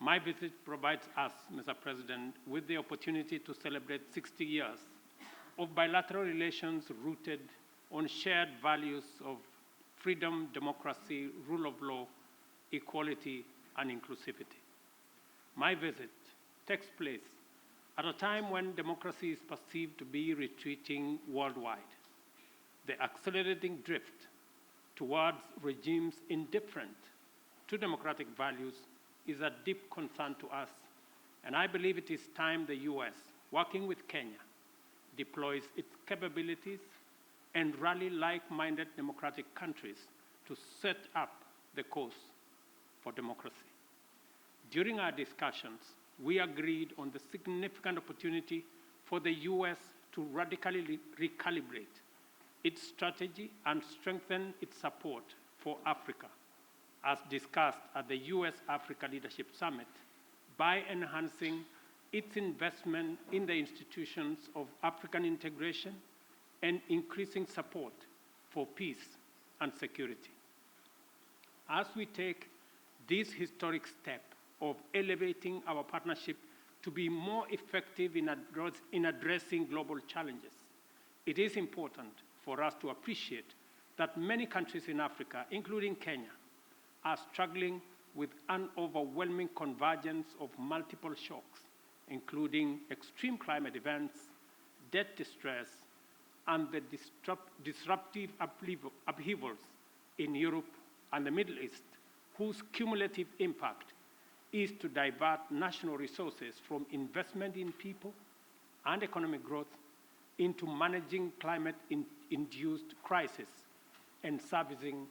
My visit provides us, Mr. President, with the opportunity to celebrate 60 years of bilateral relations rooted on shared values of freedom, democracy, rule of law, equality, and inclusivity. My visit takes place at a time when democracy is perceived to be retreating worldwide. The accelerating drift towards regimes indifferent to democratic values is a deep concern to us, and I believe it is time the US, working with Kenya, deploys its capabilities and rally like-minded democratic countries to set up the course for democracy. During our discussions, we agreed on the significant opportunity for the US to radically recalibrate its strategy and strengthen its support for Africa, as discussed at the US-Africa Leadership Summit, by enhancing its investment in the institutions of African integration and increasing support for peace and security. As we take this historic step of elevating our partnership to be more effective in addressing global challenges, it is important for us to appreciate that many countries in Africa, including Kenya, are struggling with an overwhelming convergence of multiple shocks, including extreme climate events, debt distress, and the disruptive upheavals in Europe and the Middle East, whose cumulative impact is to divert national resources from investment in people and economic growth into managing climate-induced crises and servicing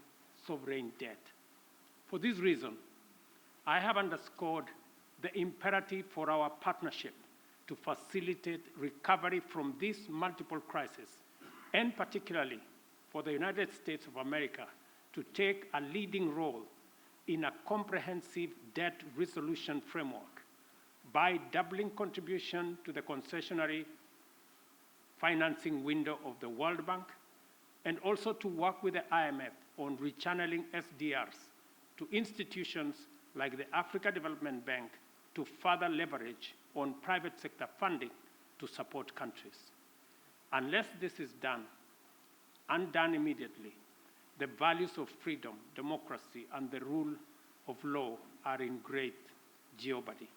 sovereign debt. For this reason, I have underscored the imperative for our partnership to facilitate recovery from these multiple crises, and particularly for the United States of America to take a leading role in a comprehensive debt resolution framework by doubling contribution to the concessionary financing window of the World Bank, and also to work with the IMF on rechanneling SDRs to institutions like the Africa Development Bank to further leverage on private sector funding to support countries. Unless this is done, and done immediately, the values of freedom, democracy, and the rule of law are in great jeopardy.